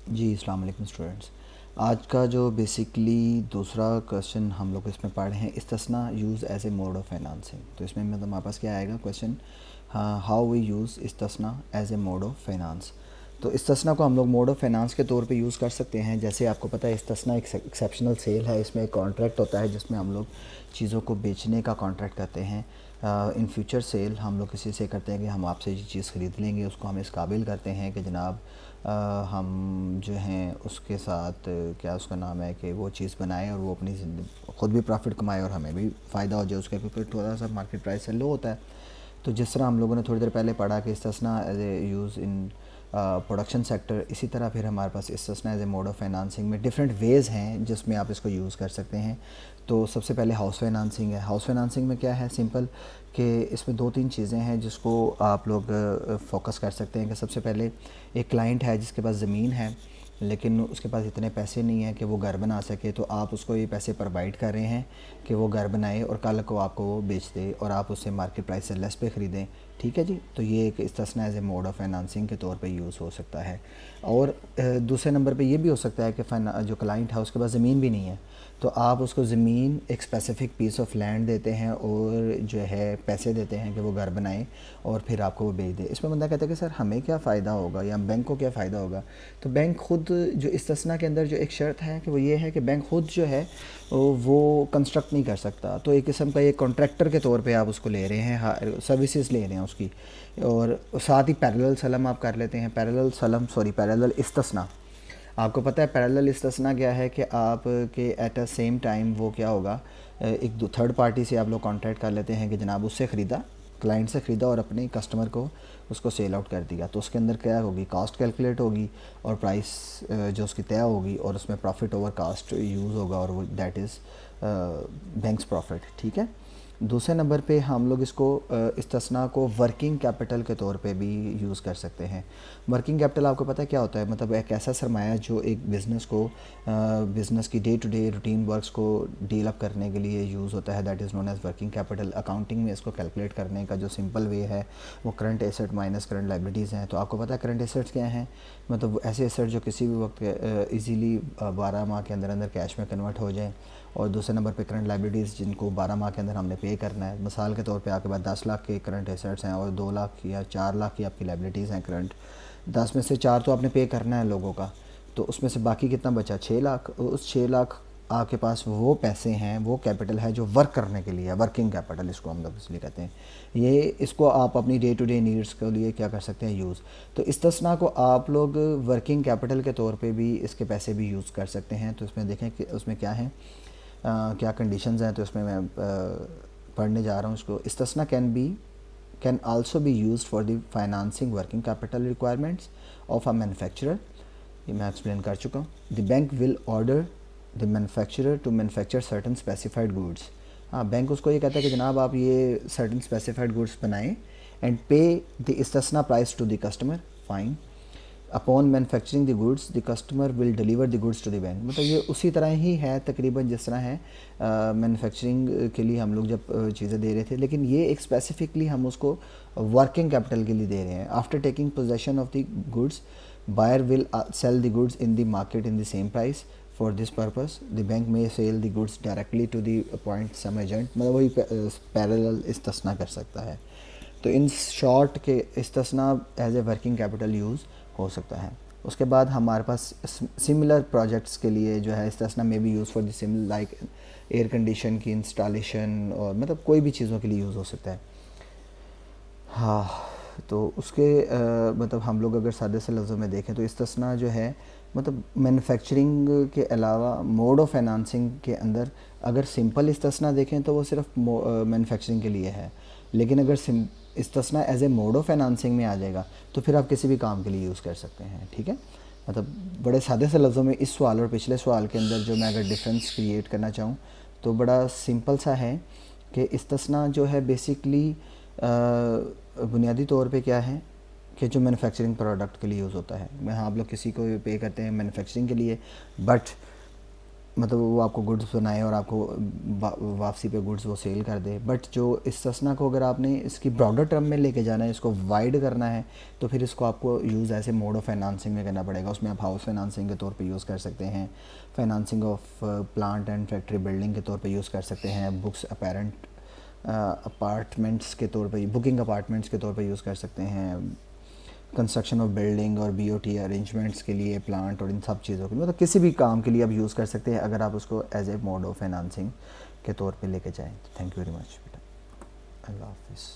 جی السلام علیکم اسٹوڈنٹس. آج کا جو بیسکلی دوسرا کویشچن ہم لوگ اس میں پڑھ رہے ہیں استثنا use as a mode of financing. تو اس میں مطلب ہمارے پاس کیا آئے گا کویشچن، ہاؤ وی یوز استثنا as a mode of finance. تو استثنا کو ہم لوگ موڈ آف فائنانس کے طور پہ یوز کر سکتے ہیں. جیسے آپ کو پتہ ہے استثنا ایک ایکسیپشنل سیل ہے. اس میں ایک کانٹریکٹ ہوتا ہے جس میں ہم لوگ چیزوں کو بیچنے کا کانٹریکٹ کرتے ہیں. ان فیوچر سیل ہم لوگ کسی سے کرتے ہیں کہ ہم آپ سے یہ چیز خرید لیں گے، اس کو ہم اس قابل کرتے ہیں کہ جناب ہم جو ہیں اس کے ساتھ کیا اس کا نام ہے کہ وہ چیز بنائیں اور وہ اپنی خود بھی پروفٹ کمائے اور ہمیں بھی فائدہ ہو جائے اس کا، کیونکہ تھوڑا سا مارکیٹ پرائس سے لو ہوتا ہے. تو جس طرح ہم لوگوں نے تھوڑی دیر پہلے پڑھا کہ استثنا as a use in production sector, اسی طرح پھر ہمارے پاس استثنا as a mode of financing میں ڈفرینٹ ویز ہیں جس میں آپ اس کو یوز کر سکتے ہیں. تو سب سے پہلے ہاؤس فائنانسنگ ہے. ہاؤس فائنانسنگ میں کیا ہے، سمپل کہ اس میں دو تین چیزیں ہیں جس کو آپ لوگ فوکس کر سکتے ہیں. کہ سب سے پہلے ایک کلائنٹ ہے جس کے پاس زمین ہے لیکن اس کے پاس اتنے پیسے نہیں ہیں کہ وہ گھر بنا سکے، تو آپ اس کو یہ پیسے پرووائڈ کر رہے ہیں کہ وہ گھر بنائے اور کل کو آپ کو وہ بیچ دے اور آپ اس سے مارکیٹ پرائس سے لیس پہ خریدیں. ٹھیک ہے جی. تو یہ ایک استثنا as a mode of financing کے طور پہ یوز ہو سکتا ہے. اور دوسرے نمبر پہ یہ بھی ہو سکتا ہے کہ جو کلائنٹ ہے اس کے پاس زمین بھی نہیں ہے، تو آپ اس کو زمین ایک اسپیسیفک پیس آف لینڈ دیتے ہیں اور جو ہے پیسے دیتے ہیں کہ وہ گھر بنائیں اور پھر آپ کو وہ بیچ دے. اس میں بندہ کہتا ہے کہ سر ہمیں کیا فائدہ ہوگا یا بینک کو کیا فائدہ ہوگا. تو بینک خود جو استثنا کے اندر جو ایک شرط ہے کہ وہ یہ ہے کہ بینک خود جو ہے وہ کنسٹرکٹ نہیں کر سکتا. تو ایک قسم کا یہ کانٹریکٹر کے طور پہ آپ اس کو لے رہے ہیں، سروسز لے رہے ہیں اس کی، اور ساتھ ہی پیرلل سلم آپ کر لیتے ہیں. پیرلل استثنا آپ کو پتہ ہے پیرلل استثنا کیا ہے کہ آپ کے ایٹ اے سیم ٹائم وہ کیا ہوگا، ایک تھرڈ پارٹی سے آپ لوگ کانٹریکٹ کر لیتے ہیں کہ جناب اس سے خریدا، کلائنٹ سے خریدا اور اپنے کسٹمر کو اس کو سیل آؤٹ کر دیا. تو اس کے اندر کیا ہوگی، کاسٹ کیلکولیٹ ہوگی اور پرائس جو اس کی طے ہوگی اور اس میں پروفٹ اوور کاسٹ یوز ہوگا اور وہ دیٹ از بینکس پروفٹ. ٹھیک ہے. دوسرے نمبر پہ ہم لوگ اس کو استثنا کو ورکنگ کیپٹل کے طور پہ بھی یوز کر سکتے ہیں. ورکنگ کیپٹل آپ کو پتہ ہے کیا ہوتا ہے، مطلب ایک ایسا سرمایہ جو ایک بزنس کو بزنس کی day to day routine works کو ڈیل اپ کرنے کے لیے یوز ہوتا ہے. That is known as working capital. Accounting میں اس کو کیلکولیٹ کرنے کا جو سمپل وے ہے وہ current asset minus current liabilities ہیں. تو آپ کو پتہ ہے کرنٹ ایسٹس کیا ہیں، مطلب ایسے ایسٹ جو کسی بھی وقت ایزیلی 12 ماہ کے اندر اندر کیش میں کنورٹ ہو جائیں. اور دوسرے نمبر پہ کرنٹ لائبلٹیز جن کو 12 ماہ کے اندر ہم نے پے کرنا ہے. مثال کے طور پہ آپ کے پاس 10 لاکھ کے کرنٹ ایسٹس ہیں اور 2 لاکھ یا 4 لاکھ کی آپ کی لائبلٹیز ہیں کرنٹ. 10 میں سے 4 تو آپ نے پے کرنا ہے لوگوں کا، تو اس میں سے باقی کتنا بچا، 6 لاکھ. اس 6 لاکھ آپ کے پاس وہ پیسے ہیں، وہ کیپٹل ہے جو ورک کرنے کے لیے، ورکنگ کیپٹل اس کو ہم لوگ اس لیے کہتے ہیں. یہ اس کو آپ اپنی ڈے ٹو ڈے نیڈس کے لیے کیا کر سکتے ہیں، یوز. تو استثنا کو آپ لوگ ورکنگ کیپٹل کے طور پہ بھی اس کے پیسے بھی یوز کر سکتے ہیں. تو اس میں دیکھیں کہ اس میں کیا ہیں، کیا کنڈیشنز ہیں. تو اس میں پڑھنے جا رہا ہوں اس کو. استثنا can also be used for the financing working capital requirements of a manufacturer. یہ میں ایکسپلین کر چکا ہوں. The bank will order the manufacturer to manufacture certain specified goods. ہاں، بینک اس کو یہ کہتا ہے کہ جناب آپ یہ سرٹن اسپیسیفائڈ گوڈس بنائیں اینڈ پے دی استثنا price to the customer. Fine. Upon manufacturing the goods the customer will deliver the goods to the bank. مطلب یہ اسی طرح ہی ہے تقریباً جس طرح ہے مینوفیکچرنگ کے لیے ہم لوگ جب چیزیں دے رہے تھے، لیکن یہ ایک اسپیسیفکلی ہم اس کو ورکنگ کیپٹل کے لیے دے رہے ہیں. After taking position of the goods buyer will sell the goods in the market in the same price. For this purpose the bank may sell the goods directly to the appoint some agent. مطلب وہی parallel استثنا کر سکتا ہے. تو in short کے استثنا as a working capital use ہو سکتا ہے. اس کے بعد ہمارے پاس سملر پروجیکٹس کے لیے جو ہے استثنا میں بھی use for the similar like air condition کی انسٹالیشن، اور مطلب کوئی بھی چیزوں کے لیے یوز ہو سکتا ہے. ہاں، تو اس کے مطلب ہم لوگ اگر سادے سے لفظوں میں دیکھیں تو استثنا جو ہے مطلب مینوفیکچرنگ کے علاوہ موڈ آف فائنانسنگ کے اندر اگر سمپل استثنا دیکھیں تو وہ صرف مینوفیکچرنگ کے لیے ہے. لیکن اگر استثنا as a mode of financing میں آ جائے گا تو پھر آپ کسی بھی کام کے لیے یوز کر سکتے ہیں. ٹھیک ہے. مطلب بڑے سادے سے لفظوں میں اس سوال اور پچھلے سوال کے اندر جو میں اگر ڈفرینس کریٹ کرنا چاہوں تو بڑا سمپل سا ہے کہ استثنا جو ہے بیسکلی بنیادی طور پہ کیا ہے کہ جو مینوفیکچرنگ پروڈکٹ کے لیے یوز ہوتا ہے. میں آپ لوگ کسی کو پے کرتے ہیں مینوفیکچرنگ کے لیے، بٹ مطلب وہ آپ کو گڈس بنائے اور آپ کو واپسی پہ گڈس وہ سیل کر دے. بٹ جو استثنا کو اگر آپ نے اس کی براڈر ٹرم میں لے کے جانا ہے, اس کو وائڈ کرنا ہے, تو پھر اس کو آپ کو یوز ایسے موڈ آف فائنانسنگ میں کرنا پڑے گا. اس میں آپ ہاؤس فائنانسنگ کے طور پہ یوز کر سکتے ہیں, financing of plant and factory building کے طور پہ یوز کر سکتے ہیں, بکس اپارٹمنٹس کے طور پہ, بکنگ اپارٹمنٹس کے طور پہ یوز کر سکتے ہیں, کنسٹرکشن آف بلڈنگ اور بی او ٹی ارینجمنٹس کے لیے, پلانٹ اور ان سب چیزوں کے لیے, مطلب کسی بھی کام کے لیے آپ یوز کر سکتے ہیں اگر آپ اس کو as a mode of financing کے طور پہ لے کے جائیں. تھینک یو ویری مچ بیٹا, اللہ حافظ.